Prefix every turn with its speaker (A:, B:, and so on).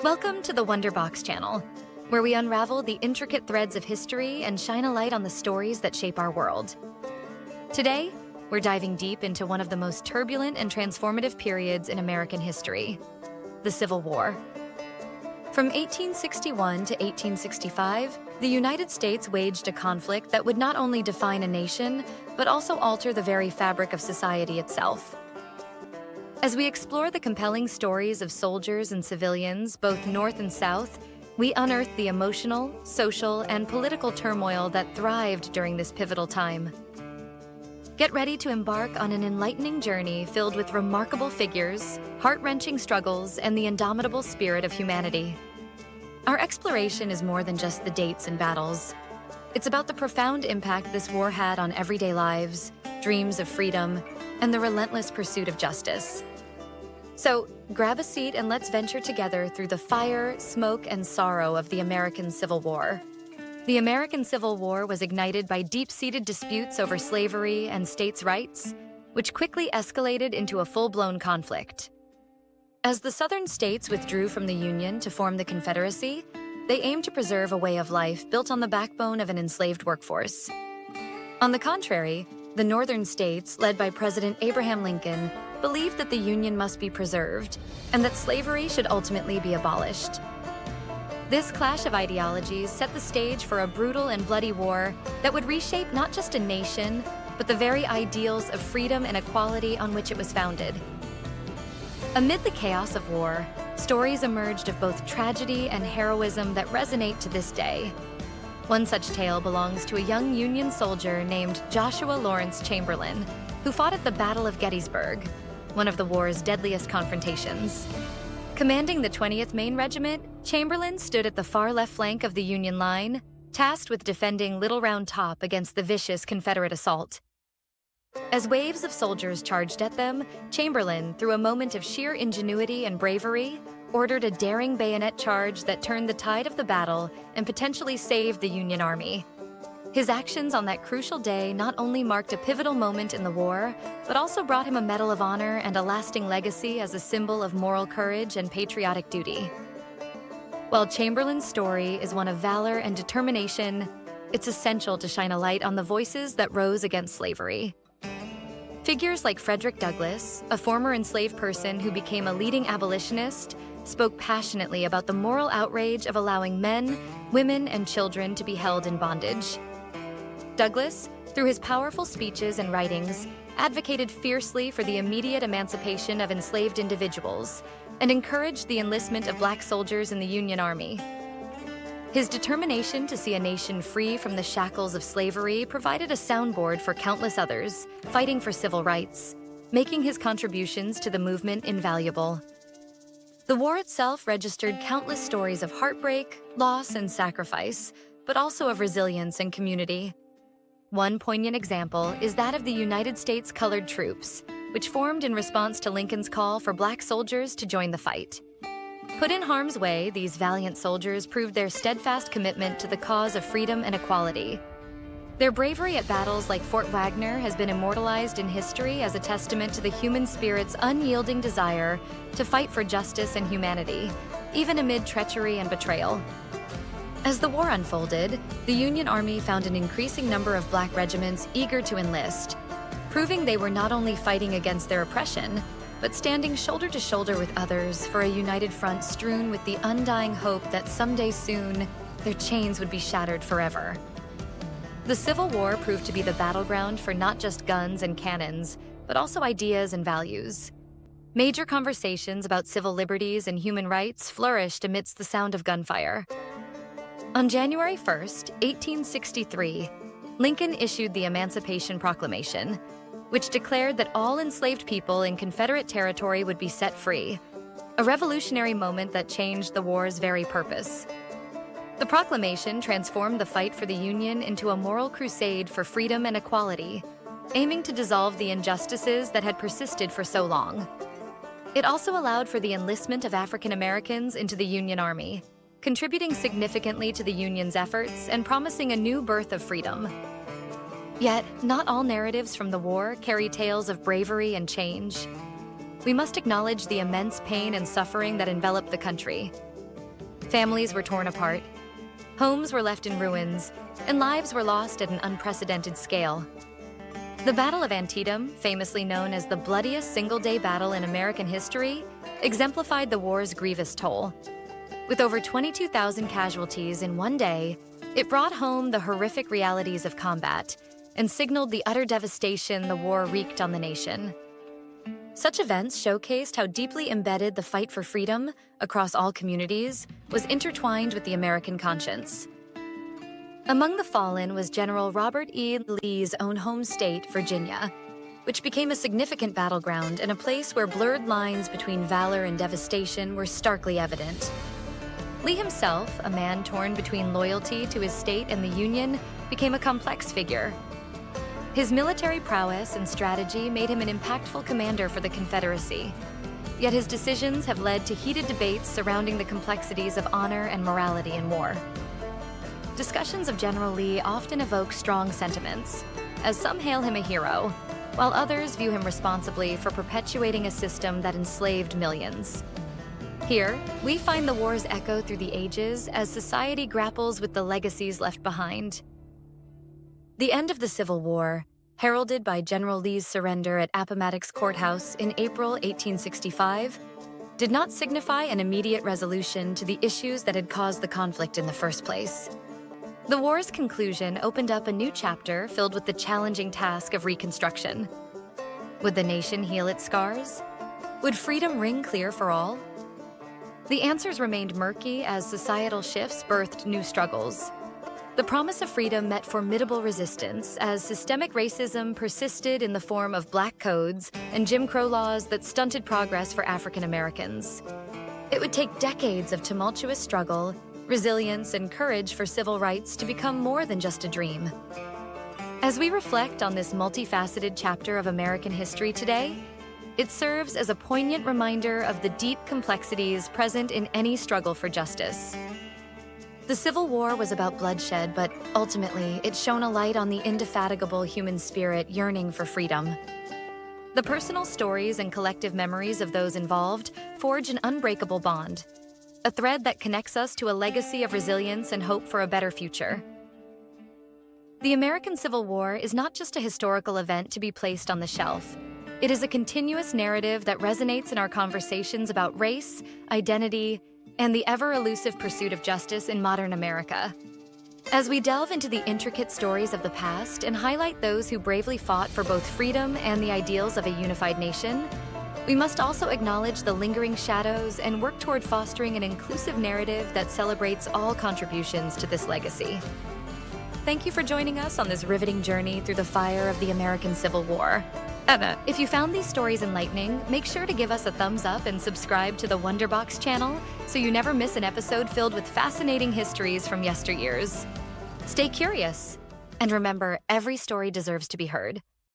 A: Welcome to the Wonderbox channel, where we unravel the intricate threads of history and shine a light on the stories that shape our world. Today, we're diving deep into one of the most turbulent and transformative periods in American history, the Civil War. From 1861 to 1865, the United States waged a conflict that would not only define a nation, but also alter the very fabric of society itself. As we explore the compelling stories of soldiers and civilians, both North and South, we unearth the emotional, social, and political turmoil that thrived during this pivotal time. Get ready to embark on an enlightening journey filled with remarkable figures, heart-wrenching struggles, and the indomitable spirit of humanity. Our exploration is more than just the dates and battles. It's about the profound impact this war had on everyday lives, dreams of freedom, and the relentless pursuit of justice. So, grab a seat and let's venture together through the fire, smoke, and sorrow of the American Civil War. The American Civil War was ignited by deep-seated disputes over slavery and states' rights, which quickly escalated into a full-blown conflict. As the Southern states withdrew from the Union to form the Confederacy, they aimed to preserve a way of life built on the backbone of an enslaved workforce. On the contrary, the Northern states, led by President Abraham Lincoln, believed that the Union must be preserved and that slavery should ultimately be abolished. This clash of ideologies set the stage for a brutal and bloody war that would reshape not just a nation, but the very ideals of freedom and equality on which it was founded. Amid the chaos of war, stories emerged of both tragedy and heroism that resonate to this day. One such tale belongs to a young Union soldier named Joshua Lawrence Chamberlain, who fought at the Battle of Gettysburg, one of the war's deadliest confrontations. Commanding the 20th Maine Regiment, Chamberlain stood at the far left flank of the Union line, tasked with defending Little Round Top against the vicious Confederate assault. As waves of soldiers charged at them, Chamberlain, through a moment of sheer ingenuity and bravery, ordered a daring bayonet charge that turned the tide of the battle and potentially saved the Union Army. His actions on that crucial day not only marked a pivotal moment in the war, but also brought him a Medal of Honor and a lasting legacy as a symbol of moral courage and patriotic duty. While Chamberlain's story is one of valor and determination, it's essential to shine a light on the voices that rose against slavery. Figures like Frederick Douglass, a former enslaved person who became a leading abolitionist, spoke passionately about the moral outrage of allowing men, women, and children to be held in bondage. Douglass, through his powerful speeches and writings, advocated fiercely for the immediate emancipation of enslaved individuals and encouraged the enlistment of Black soldiers in the Union Army. His determination to see a nation free from the shackles of slavery provided a soundboard for countless others fighting for civil rights, making his contributions to the movement invaluable. The war itself registered countless stories of heartbreak, loss, and sacrifice, but also of resilience and community. One poignant example is that of the United States Colored Troops, which formed in response to Lincoln's call for Black soldiers to join the fight. Put in harm's way, these valiant soldiers proved their steadfast commitment to the cause of freedom and equality. Their bravery at battles like Fort Wagner has been immortalized in history as a testament to the human spirit's unyielding desire to fight for justice and humanity, even amid treachery and betrayal. As the war unfolded, the Union Army found an increasing number of Black regiments eager to enlist, proving they were not only fighting against their oppression, but standing shoulder to shoulder with others for a united front strewn with the undying hope that someday soon, their chains would be shattered forever. The Civil War proved to be the battleground for not just guns and cannons, but also ideas and values. Major conversations about civil liberties and human rights flourished amidst the sound of gunfire. On January 1st, 1863, Lincoln issued the Emancipation Proclamation, which declared that all enslaved people in Confederate territory would be set free, a revolutionary moment that changed the war's very purpose. The proclamation transformed the fight for the Union into a moral crusade for freedom and equality, aiming to dissolve the injustices that had persisted for so long. It also allowed for the enlistment of African Americans into the Union Army, contributing significantly to the Union's efforts and promising a new birth of freedom. Yet, not all narratives from the war carry tales of bravery and change. We must acknowledge the immense pain and suffering that enveloped the country. Families were torn apart, homes were left in ruins, and lives were lost at an unprecedented scale. The Battle of Antietam, famously known as the bloodiest single-day battle in American history, exemplified the war's grievous toll. With over 22,000 casualties in one day, it brought home the horrific realities of combat and signaled the utter devastation the war wreaked on the nation. Such events showcased how deeply embedded the fight for freedom across all communities was intertwined with the American conscience. Among the fallen was General Robert E. Lee's own home state, Virginia, which became a significant battleground and a place where blurred lines between valor and devastation were starkly evident. Lee himself, a man torn between loyalty to his state and the Union, became a complex figure. His military prowess and strategy made him an impactful commander for the Confederacy. Yet his decisions have led to heated debates surrounding the complexities of honor and morality in war. Discussions of General Lee often evoke strong sentiments, as some hail him a hero, while others view him responsibly for perpetuating a system that enslaved millions. Here, we find the war's echo through the ages as society grapples with the legacies left behind. The end of the Civil War, heralded by General Lee's surrender at Appomattox Courthouse in April 1865, did not signify an immediate resolution to the issues that had caused the conflict in the first place. The war's conclusion opened up a new chapter filled with the challenging task of reconstruction. Would the nation heal its scars? Would freedom ring clear for all? The answers remained murky as societal shifts birthed new struggles. The promise of freedom met formidable resistance as systemic racism persisted in the form of black codes and Jim Crow laws that stunted progress for African Americans. It would take decades of tumultuous struggle, resilience, and courage for civil rights to become more than just a dream. As we reflect on this multifaceted chapter of American history today, it serves as a poignant reminder of the deep complexities present in any struggle for justice. The Civil War was about bloodshed, but ultimately, it shone a light on the indefatigable human spirit yearning for freedom. The personal stories and collective memories of those involved forge an unbreakable bond, a thread that connects us to a legacy of resilience and hope for a better future. The American Civil War is not just a historical event to be placed on the shelf. It is a continuous narrative that resonates in our conversations about race, identity, and the ever-elusive pursuit of justice in modern America. As we delve into the intricate stories of the past and highlight those who bravely fought for both freedom and the ideals of a unified nation, we must also acknowledge the lingering shadows and work toward fostering an inclusive narrative that celebrates all contributions to this legacy. Thank you for joining us on this riveting journey through the fire of the American Civil War. If you found these stories enlightening, make sure to give us a thumbs up and subscribe to the Wonderbox channel so you never miss an episode filled with fascinating histories from yesteryears. Stay curious, and remember, every story deserves to be heard.